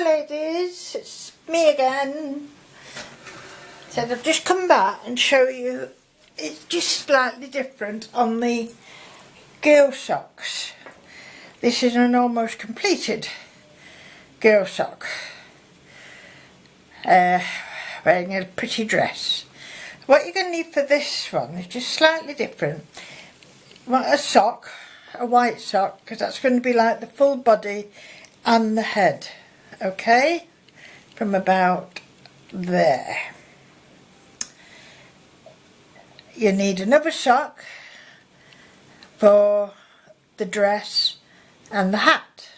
ladies, it's me again. Said I've just come back and show you it's just slightly different on the girl socks. This is an almost completed girl sock, wearing a pretty dress. What you're going to need for this one is just slightly different. You want a sock, a white sock, because that's going to be like the full body and the head, okay, from about there. You need another sock for the dress and the hat,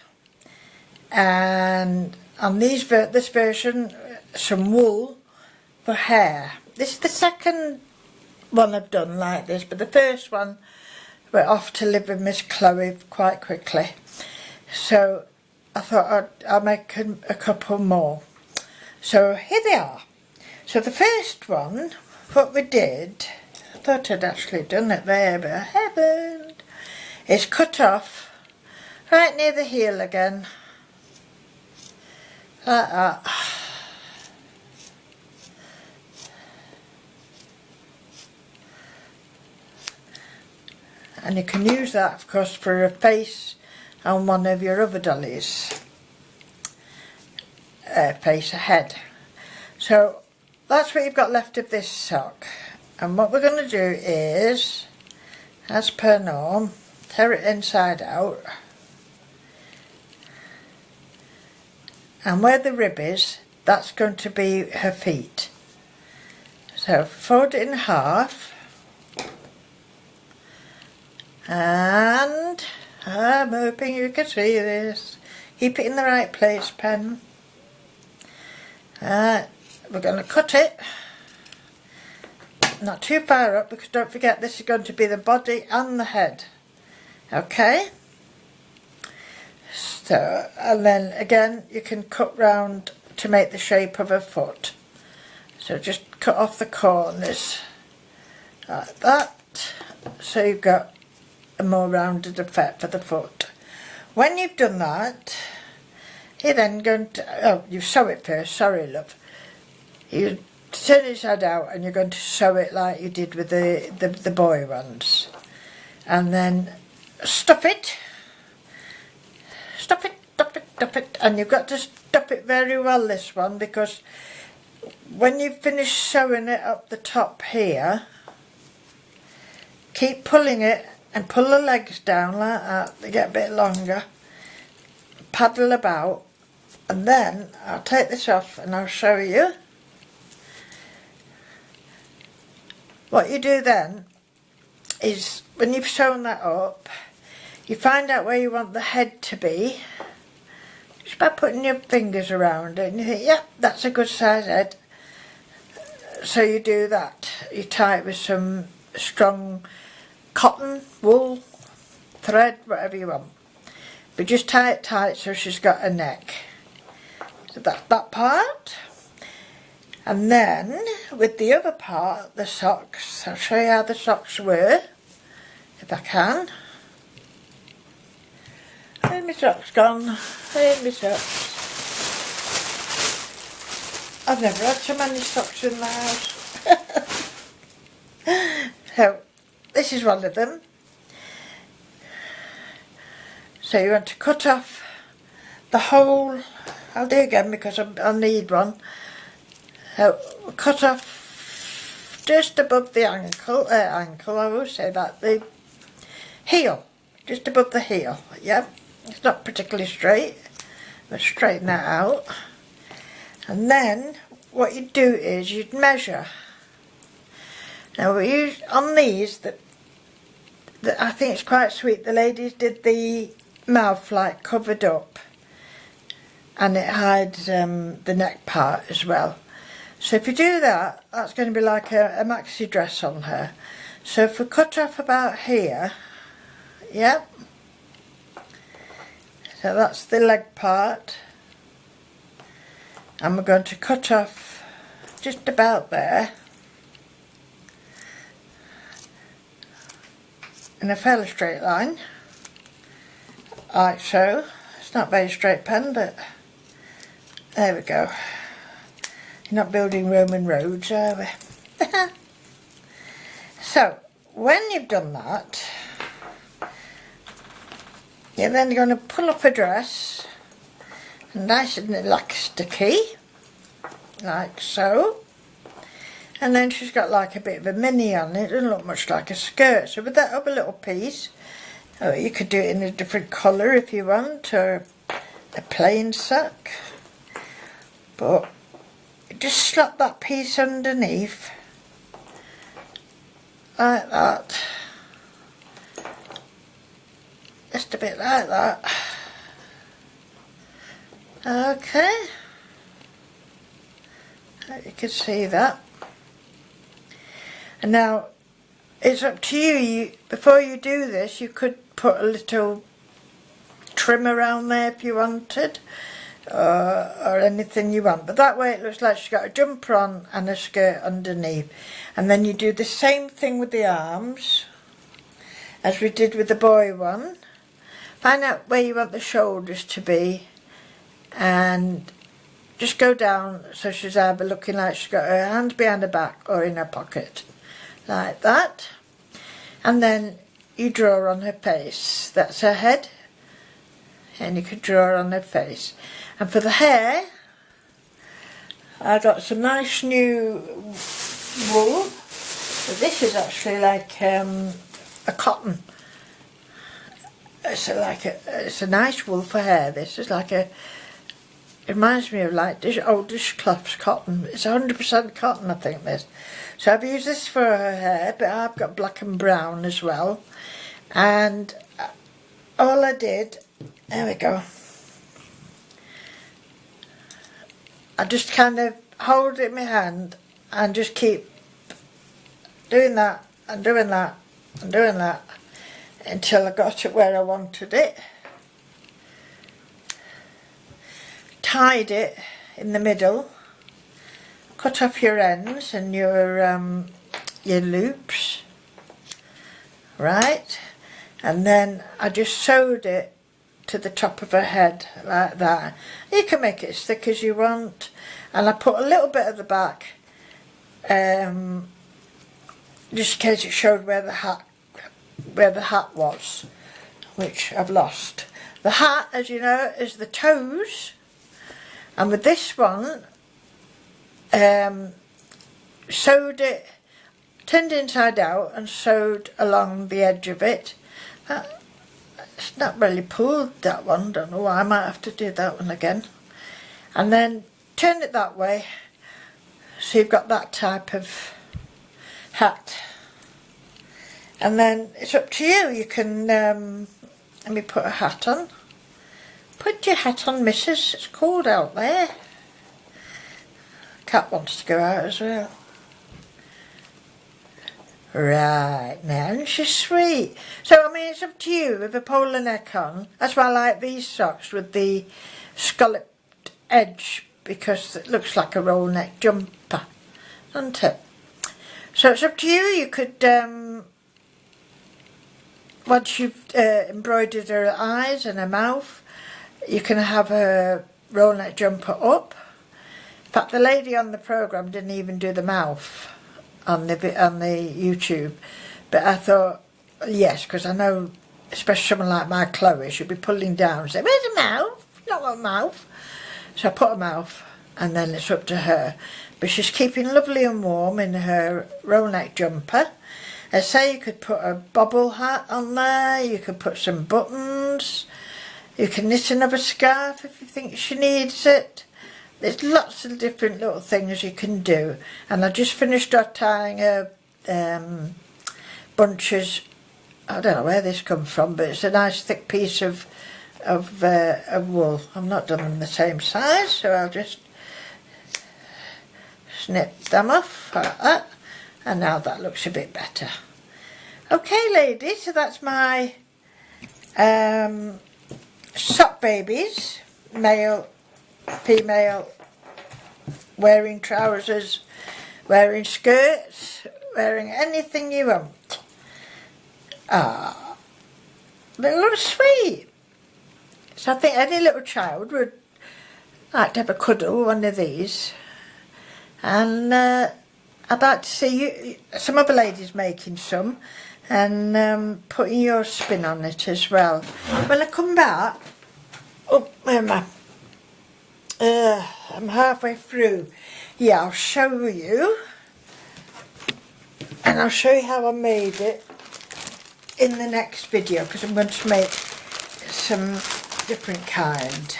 and on this version some wool for hair. This is the second one I've done like this, but the first one went off to live with Miss Chloe quite quickly, so I thought I'll make a couple more. So here they are. So the first one, what we did, I thought I'd actually done it there, but I haven't, is cut off right near the heel again, like that. And you can use that, of course, for a face on one of your other dollies. Face, a head. So that's what you've got left of this sock. And what we're going to do is, as per norm, tear it inside out. And where the rib is, that's going to be her feet. So fold it in half. And I'm hoping you can see this. Keep it in the right place, pen. We're going to cut it. Not too far up, because don't forget this is going to be the body and the head. Okay? So, and then again you can cut round to make the shape of a foot. So just cut off the corners like that. So you've got a more rounded effect for the foot. When you've done that, you're then going to, you sew it first, sorry love. You turn it inside out and you're going to sew it like you did with the boy ones. And then stuff it, and you've got to stuff it very well, this one, because when you finish sewing it up the top here, keep pulling it and pull the legs down like that, they get a bit longer, paddle about, and then I'll take this off and I'll show you. What you do then is, when you've sewn that up, you find out where you want the head to be, just by putting your fingers around it, and you think, yep, that's a good size head. So you do that, you tie it with some strong cotton, wool, thread, whatever you want. But just tie it tight so she's got a neck. So that's that part. And then with the other part, the socks, I'll show you how the socks were, if I can. Where's my socks gone? Where's my socks? I've never had so many socks in the house. So this is one of them. So you want to cut off the whole, I'll do again because I'll need one. So cut off just above the ankle, I will say that, the heel, just above the heel, yep. It's not particularly straight, but straighten that out. And then what you do is you'd measure. Now we use, on these, that I think it's quite sweet, the ladies did the mouth like covered up, and it hides the neck part as well. So if you do that, that's going to be like a maxi dress on her. So if we cut off about here, yep, so that's the leg part, and we're going to cut off just about there in a fairly straight line, like so. It's not very straight pen, but There we go. You're not building Roman roads, are we? So, when you've done that, you're then going to pull up a dress, nice and elasticy, like so. And then she's got like a bit of a mini on it. It doesn't look much like a skirt. So with that up a little piece, or you could do it in a different colour if you want, or a plain sock. But just slot that piece underneath, like that. Just a bit like that. Okay. Hope you can see that. And now, it's up to you. Before you do this, you could put a little trim around there if you wanted, or anything you want. But that way it looks like she's got a jumper on and a skirt underneath. And then you do the same thing with the arms, as we did with the boy one. Find out where you want the shoulders to be, and just go down so she's either looking like she's got her hands behind her back or in her pocket. Like that. And then you draw on her face. That's her head. And you could draw on her face. And for the hair, I got some nice new wool. But this is actually like a cotton. It's a nice wool for hair. This is like a, it reminds me of like old dishcloths cotton. It's 100% cotton, I think, this. So I've used this for her hair, but I've got black and brown as well. And all I did, there we go. I just kind of hold it in my hand and just keep doing that and doing that and doing that until I got it where I wanted it. Tied it in the middle. Cut off your ends and your loops, right? And then I just sewed it to the top of her head like that. You can make it as thick as you want, and I put a little bit at the back, just in case it showed where the hat was, which I've lost. The hat, as you know, is the toes, and with this one, sewed it, turned inside out and sewed along the edge of it. It's not really pulled, that one, don't know why, I might have to do that one again. And then turn it that way, so you've got that type of hat. And then it's up to you, you can, let me put a hat on. Put your hat on, missus, it's cold out there. Cat wants to go out as well. Right, now, and she's sweet. So, I mean, it's up to you with a polar neck on. That's why I like these socks with the scalloped edge, because it looks like a roll neck jumper, doesn't it? So it's up to you. You could, once you've embroidered her eyes and her mouth, you can have a roll neck jumper up. In fact, the lady on the programme didn't even do the mouth on the YouTube, but I thought, yes, because I know, especially someone like my Chloe, she'll be pulling down and say, where's the mouth? Not got a mouth. So I put a mouth, and then it's up to her. But she's keeping lovely and warm in her roll neck jumper. I say you could put a bobble hat on there, you could put some buttons, you can knit another scarf if you think she needs it. There's lots of different little things you can do. And I just finished tying her bunches. I don't know where this comes from, but it's a nice thick piece of wool. I'm not done them the same size, so I'll just snip them off like that. And now that looks a bit better. Okay, ladies, so that's my sock babies, male, female, wearing trousers, wearing skirts, wearing anything you want. Ah, they look sweet. So I think any little child would, like to have a cuddle, one of these. And I'd like to see you, some other ladies making some, and putting your spin on it as well. When I come back, oh, where am I? I'm halfway through. Yeah, I'll show you, and I'll show you how I made it in the next video, because I'm going to make some different kind.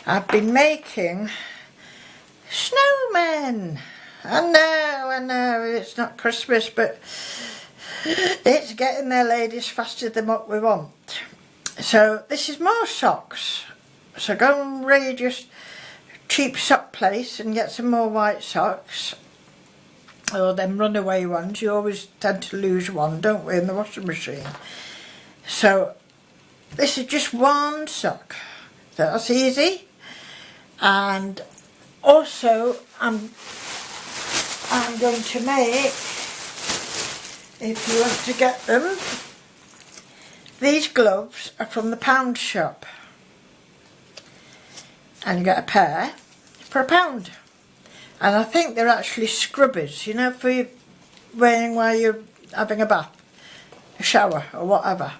I've been making snowmen. I know, it's not Christmas, but it's getting there, ladies, faster than what we want. So this is more socks. So go and raid your cheap sock place and get some more white socks. Or them runaway ones. You always tend to lose one, don't we, in the washing machine. So this is just one sock. So that's easy. And also I'm going to make, if you want to get them, these gloves are from the pound shop. And you get a pair for £1. And I think they're actually scrubbers, you know, for you wearing while you're having a bath, a shower or whatever.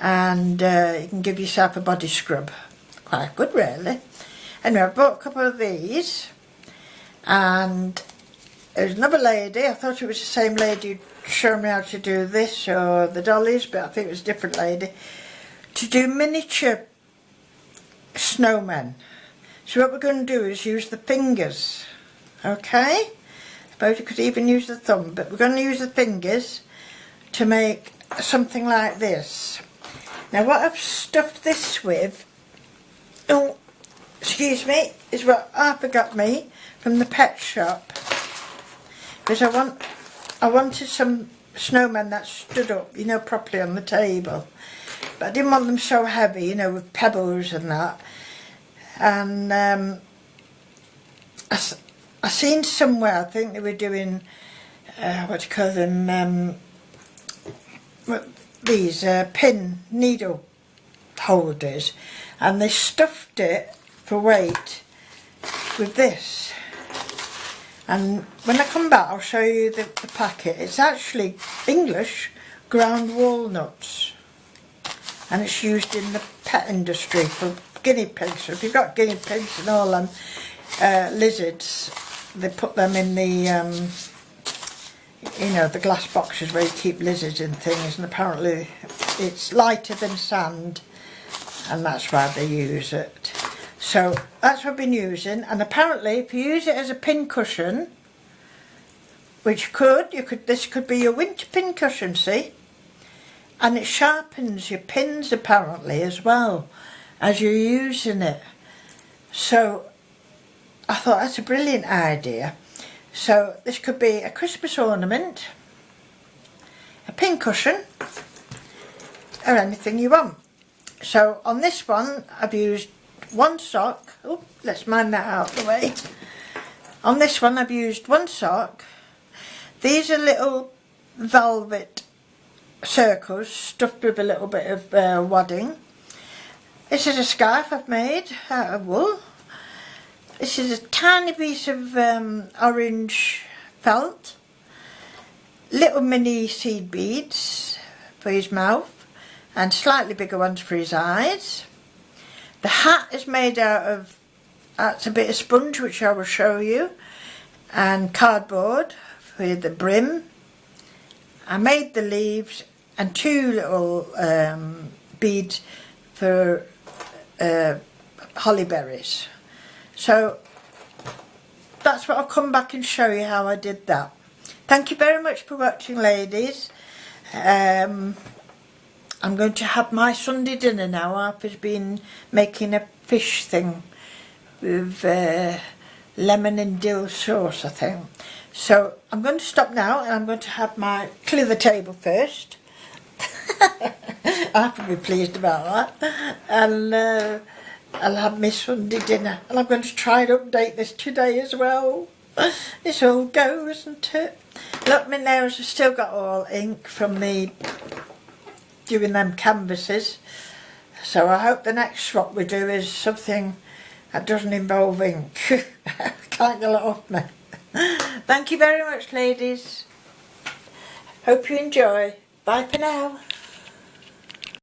And you can give yourself a body scrub. Quite good, really. Anyway, I bought a couple of these, and there's another lady, I thought it was the same lady who'd shown me how to do this, or the dollies, but I think it was a different lady, to do miniature snowmen. So what we're going to do is use the fingers. Okay, I suppose you could even use the thumb, but we're going to use the fingers to make something like this. Now what I've stuffed this with, oh, excuse me, is what Arthur got me from the pet shop. Because I wanted some snowmen that stood up, you know, properly on the table. But I didn't want them so heavy, you know, with pebbles and that. And I seen somewhere, I think they were doing, what do you call them, these pin needle holders, and they stuffed it for weight with this. And when I come back I'll show you the packet. It's actually English ground walnuts, and it's used in the pet industry for guinea pigs. So if you've got guinea pigs and all them lizards, they put them in the you know, the glass boxes where you keep lizards and things, and apparently it's lighter than sand, and that's why they use it. So that's what I've been using, and apparently if you use it as a pin cushion, which this could be your winter pin cushion, see? And it sharpens your pins apparently as well as you're using it. So I thought that's a brilliant idea. So this could be a Christmas ornament, a pin cushion, or anything you want. So on this one I've used one sock. Oh, let's mind that out of the way. On this one I've used one sock. These are little velvet circles stuffed with a little bit of wadding. This is a scarf I've made out of wool. This is a tiny piece of orange felt. Little mini seed beads for his mouth, and slightly bigger ones for his eyes. The hat is made out of, that's a bit of sponge, which I will show you, and cardboard for the brim. I made the leaves and two little beads for holly berries. So that's what I'll come back and show you how I did that. Thank you very much for watching, ladies. I'm going to have my Sunday dinner now. Arthur's been making a fish thing with lemon and dill sauce, I think. So I'm going to stop now, and I'm going to have clear the table first. Arthur will be pleased about that. And I'll have my Sunday dinner, and I'm going to try and update this today as well. It's all go, isn't it? Look, my nails have still got all ink from me doing them canvases. So I hope the next swap we do is something That doesn't involve ink. Can't get it off me. Thank you very much, ladies. Hope you enjoy. Bye for now.